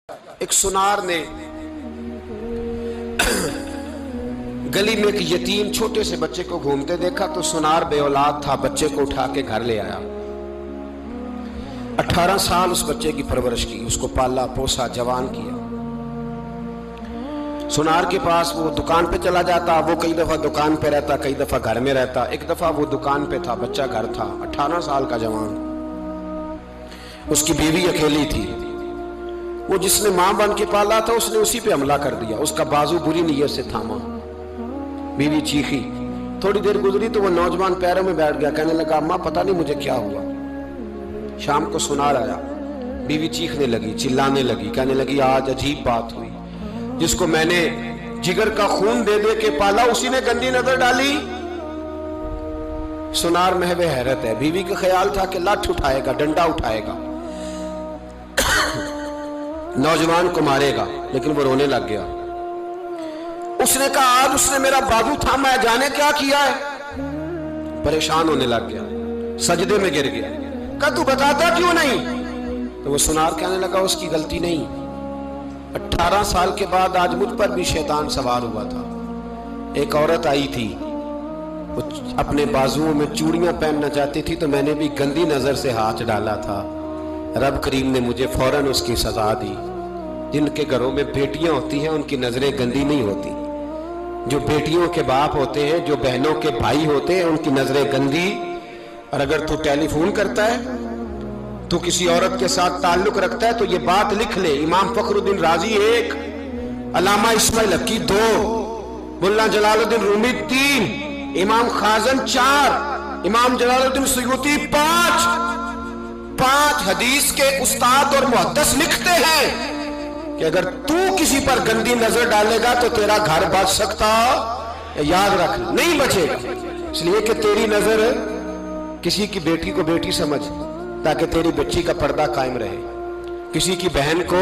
ایک سنار نے گلی میں ایک یتیم چھوٹے سے بچے کو گھومتے دیکھا تو سنار بے اولاد تھا، بچے کو اٹھا کے گھر لے آیا۔ 18 سال اس بچے کی پرورش کی، اس کو پالا پوسا جوان کیا۔ سنار کے پاس وہ دکان پہ چلا جاتا، وہ کئی دفعہ دکان پہ رہتا، کئی دفعہ گھر میں رہتا۔ ایک دفعہ وہ دکان پہ تھا، بچہ گھر تھا، 18 سال کا جوان۔ اس کی بیوی اکیلی تھی، وہ جس نے ماں بن کے پالا تھا اس نے اسی پہ حملہ کر دیا، اس کا بازو بری نیت سے تھاما۔ بیوی چیخی، تھوڑی دیر گزری تو وہ نوجوان پیروں میں بیٹھ گیا، کہنے لگا اماں پتہ نہیں مجھے کیا ہوا۔ شام کو سنار آیا، بیوی چیخنے لگی، چلانے لگی، کہنے لگی آج عجیب بات ہوئی، جس کو میں نے جگر کا خون دے دے کے پالا اسی نے گندی نظر ڈالی۔ سنار محو حیرت ہے، بیوی کا خیال تھا کہ لاٹھ اٹھائے گا، ڈنڈا اٹھائے گا، نوجوان کو مارے گا، لیکن وہ رونے لگ گیا۔ اس نے کہا آج اس نے میرا بازو تھاما ہے، جانے کیا کیا ہے۔ پریشان ہونے لگ گیا، سجدے میں گر گیا، کہا تو بتاتا کیوں نہیں؟ تو وہ سنار کہنے لگا اس کی غلطی نہیں، 18 سال کے بعد آج مجھ پر بھی شیطان سوار ہوا تھا۔ ایک عورت آئی تھی، وہ اپنے بازوؤں میں چوڑیاں پہننا چاہتی تھی تو میں نے بھی گندی نظر سے ہاتھ ڈالا تھا، رب کریم نے مجھے فوراً اس کی سزا دی۔ جن کے گھروں میں بیٹیاں ہوتی ہیں ان کی نظریں گندی نہیں ہوتی، جو بیٹیوں کے باپ ہوتے ہیں، جو بہنوں کے بھائی ہوتے ہیں، ان کی نظریں گندی۔ اور اگر تو ٹیلی فون کرتا ہے، تو کسی عورت کے ساتھ تعلق رکھتا ہے تو یہ بات لکھ لے، امام فخر الدین رازی 1، علامہ اسماعیل حقی 2، ملا جلال الدین رومی 3، امام خازن 4، امام جلال الدین سیوطی 5 حدیث کے استاد اور محدث لکھتے ہیں کہ اگر تو کسی پر گندی نظر ڈالے گا تو تیرا گھر بچ سکتا، یاد رکھ نہیں بچے گا، اس لیے کہ تیری نظر کسی کی بیٹی کو بیٹی سمجھ تاکہ تیری بچی کا پردہ قائم رہے، کسی کی بہن کو۔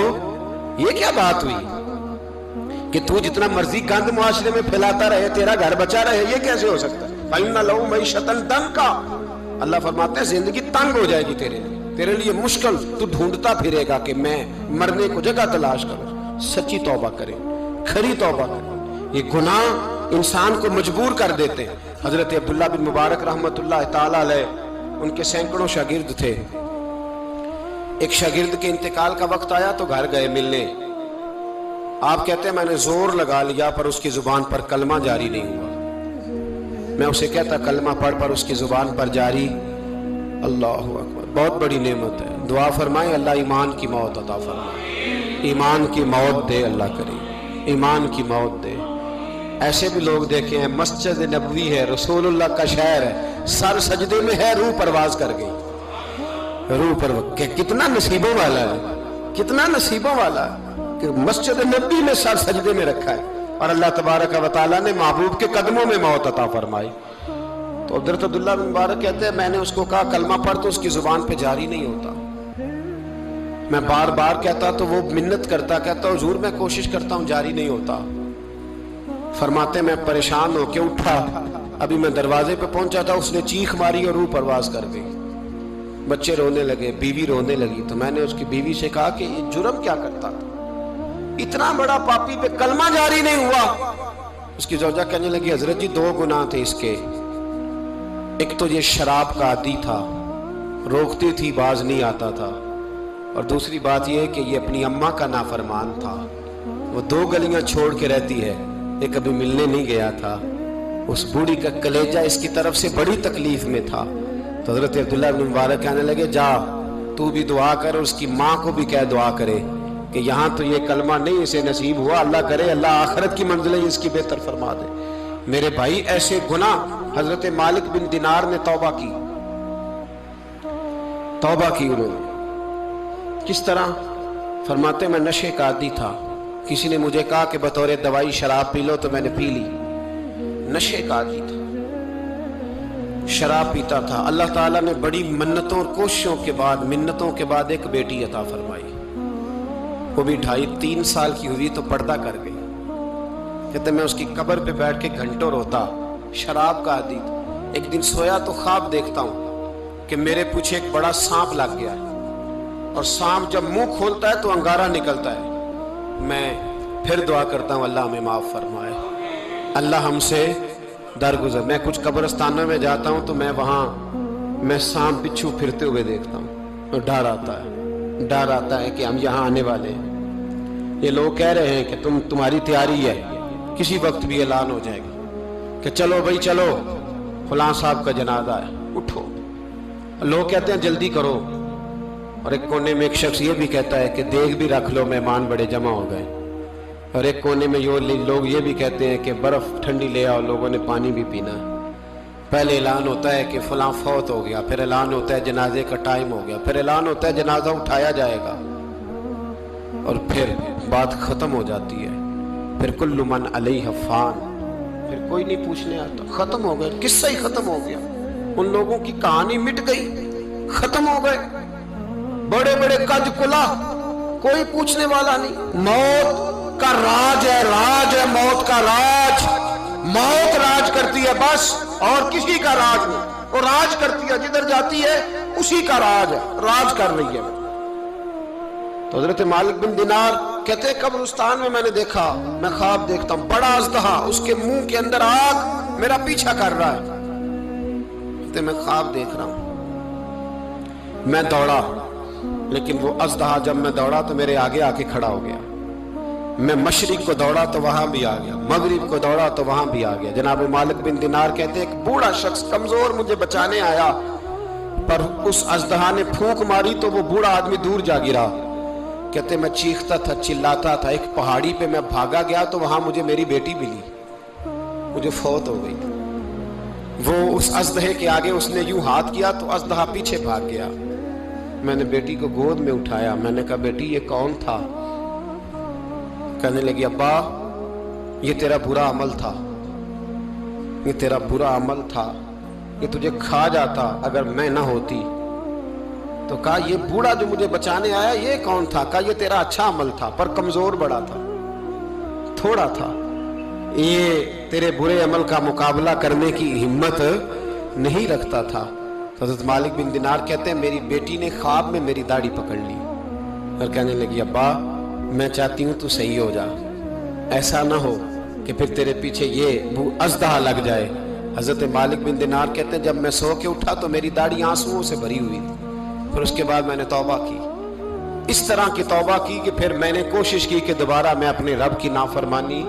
یہ کیا بات ہوئی کہ تو جتنا مرضی گند معاشرے میں پھیلاتا رہے تیرا گھر بچا رہے؟ یہ کیسے ہو سکتا ہے؟ فَإِنَّ لَهُ مَعِيشَةً ضَنْكَ، اللہ فرماتے ہیں زندگی تنگ ہو جائے گی تیرے لیے مشکل، تو ڈھونڈتا پھرے گا کہ میں مرنے کو جگہ تلاش کروں۔ سچی توبہ کریں، کھری توبہ کریں، یہ گناہ انسان کو مجبور کر دیتے ہیں۔ حضرت عبداللہ بن مبارک رحمت اللہ تعالیٰ علیہ، ان کے سینکڑوں شاگرد تھے، ایک شاگرد کے انتقال کا وقت آیا تو گھر گئے ملنے۔ آپ کہتے ہیں میں نے زور لگا لیا پر اس کی زبان پر کلمہ جاری نہیں ہوا۔ میں اسے کہتا کلمہ پڑھ پر اس کی زبان پر جاری۔ اللہ اکبر، بہت بڑی نعمت ہے، دعا فرمائیں اللہ ایمان کی موت عطا فرمائے، ایمان کی موت دے اللہ کریم، ایمان کی موت دے۔ ایسے بھی لوگ دیکھے ہیں، مسجد نبوی ہے، رسول اللہ کا شہر ہے، سر سجدے میں ہے، روح پرواز کر گئی، روح پرواز۔ کتنا نصیبوں والا ہے، کتنا نصیبوں والا ہے کہ مسجد نبوی میں سر سجدے میں رکھا ہے اور اللہ تبارک و تعالیٰ نے محبوب کے قدموں میں موت عطا فرمائی۔ تو حضرت عبداللہ بن مبارک کہتے ہیں میں نے اس کو کہا کلمہ پڑھ تو اس کی زبان پہ جاری نہیں ہوتا۔ میں بار بار کہتا تو وہ منت کرتا، کہتا حضور میں کوشش کرتا ہوں جاری نہیں ہوتا۔ فرماتے میں پریشان ہو کے اٹھا، ابھی میں دروازے پہ پہنچا تھا اس نے چیخ ماری اور روح پرواز کر گئی۔ بچے رونے لگے، بیوی رونے لگی، تو میں نے اس کی بیوی سے کہا کہ یہ جرم کیا کرتا تھا، اتنا بڑا پاپی پہ کلمہ جاری نہیں ہوا۔ اس کی زوجہ کہنے لگی حضرت جی 2 گناہ تھے اس کے، ایک تو یہ شراب کا عادی تھا، روکتی تھی باز نہیں آتا تھا، اور دوسری بات یہ کہ یہ اپنی اماں کا نافرمان تھا، وہ 2 گلیاں چھوڑ کے رہتی ہے، یہ کبھی ملنے نہیں گیا تھا، اس بوڑھی کا کلیجہ اس کی طرف سے بڑی تکلیف میں تھا۔ تو حضرت عبداللہ بن مبارک کہنے لگے جا تو بھی دعا کر اور اس کی ماں کو بھی کہہ دعا کرے کہ یہاں تو یہ کلمہ نہیں اسے نصیب ہوا، اللہ کرے اللہ آخرت کی منزلیں اس کی بہتر فرما دے۔ میرے بھائی ایسے گناہ، حضرت مالک بن دینار نے توبہ کی انہوں نے۔ کس طرح؟ فرماتے میں نشے کا عادی تھا، کسی نے مجھے کہا کہ بطور دوائی شراب پی لو تو میں نے پی لی، نشے کا عادی تھا، شراب پیتا تھا۔ اللہ تعالیٰ نے بڑی منتوں اور کوششوں کے بعد، منتوں کے بعد ایک بیٹی عطا فرمائی، وہ بھی 2.5-3 سال کی ہوئی تو پردہ کر گئی۔ کہتے میں اس کی قبر پہ بیٹھ کے گھنٹوں روتا، شراب کا عادی تھا۔ ایک دن سویا تو خواب دیکھتا ہوں کہ میرے پیچھے ایک بڑا سانپ لگ گیا ہے، اور سانپ جب منہ کھولتا ہے تو انگارہ نکلتا ہے، میں پھر دعا کرتا ہوں اللہ ہمیں معاف فرمائے، اللہ ہم سے درگزر۔ میں کچھ قبرستانوں میں جاتا ہوں تو میں وہاں سانپ بچھو پھرتے ہوئے دیکھتا ہوں تو ڈر آتا ہے کہ ہم یہاں آنے والے ہیں۔ یہ لوگ کہہ رہے ہیں کہ تمہاری تیاری ہے، کسی وقت بھی اعلان ہو جائے گا کہ چلو بھائی چلو فلاں صاحب کا جنازہ ہے، اٹھو۔ لوگ کہتے ہیں جلدی کرو، اور ایک کونے میں ایک شخص یہ بھی کہتا ہے کہ دیگ بھی رکھ لو، مہمان بڑے جمع ہو گئے۔ اور ایک کونے میں لوگ یہ بھی کہتے ہیں کہ برف ٹھنڈی لے آؤ، لوگوں نے پانی بھی پینا ہے۔ پہلے اعلان ہوتا ہے کہ فلاں فوت ہو گیا، پھر اعلان ہوتا ہے جنازے کا ٹائم ہو گیا، پھر اعلان ہوتا ہے جنازہ اٹھایا جائے گا، اور پھر بات ختم ہو جاتی ہے۔ پھر کل من علیہ فان، پھر کوئی نہیں پوچھنے آتا، ختم ہو گئے، قصہ ہی ختم ہو گیا، ان لوگوں کی کہانی مٹ گئی، ختم ہو گئے، بڑے بڑے کج کلا، کوئی پوچھنے والا نہیں۔ موت کا راج ہے موت کا راج، موت راج کرتی ہے بس، اور کسی کا راج نہیں، وہ راج کرتی ہے، جدھر جاتی ہے اسی کا راج ہے، راج کر رہی ہے۔ تو حضرت مالک بن دینار کہتے ہیں قبرستان میں نے دیکھا، میں خواب دیکھتا ہوں، بڑا اژدہا، اس کے منہ کے اندر آگ میرا پیچھا کر رہا ہے۔ کہتے میں خواب دیکھ رہا ہوں، میں دوڑا، لیکن وہ اژدہا جب میں دوڑا تو میرے آگے آ کے کھڑا ہو گیا۔ میں مشرق کو دوڑا تو وہاں بھی آ گیا، مغرب کو دوڑا تو وہاں بھی آ گیا۔ جناب مالک بن دینار کہتے ہیں ایک بوڑھا شخص کمزور مجھے بچانے آیا، پر اس اژدہا نے پھونک ماری تو وہ بوڑھا آدمی دور جا گرا۔ کہتے میں چیختا تھا، چلاتا تھا، ایک پہاڑی پہ میں بھاگا گیا تو وہاں مجھے میری بیٹی ملی، مجھے فوت ہو گئی۔ وہ اس اژدہے کے آگے اس نے یوں ہاتھ کیا تو اژدہا پیچھے بھاگ گیا۔ میں نے بیٹی کو گود میں اٹھایا، میں نے کہا بیٹی یہ کون تھا؟ کہنے لگی ابا یہ تیرا برا عمل تھا، یہ تیرا برا عمل تھا، یہ تجھے کھا جاتا اگر میں نہ ہوتی۔ تو کہا یہ بوڑھا جو مجھے بچانے آیا یہ کون تھا؟ کہا یہ تیرا اچھا عمل تھا، پر کمزور بڑا تھا، تھوڑا تھا، یہ تیرے برے عمل کا مقابلہ کرنے کی ہمت نہیں رکھتا تھا۔ حضرت مالک بن دینار کہتے ہیں میری بیٹی نے خواب میں میری داڑھی پکڑ لی اور کہنے لگی ابا میں چاہتی ہوں تو صحیح ہو جا، ایسا نہ ہو کہ پھر تیرے پیچھے یہ اژدہا لگ جائے۔ حضرت مالک بن دینار کہتے ہیں جب میں سو کے اٹھا تو میری داڑھی آنسوؤں سے بھری ہوئی تھی۔ پھر اس کے بعد میں نے توبہ کی، اس طرح کی توبہ کی کہ پھر میں نے کوشش کی کہ دوبارہ میں اپنے رب کی نافرمانی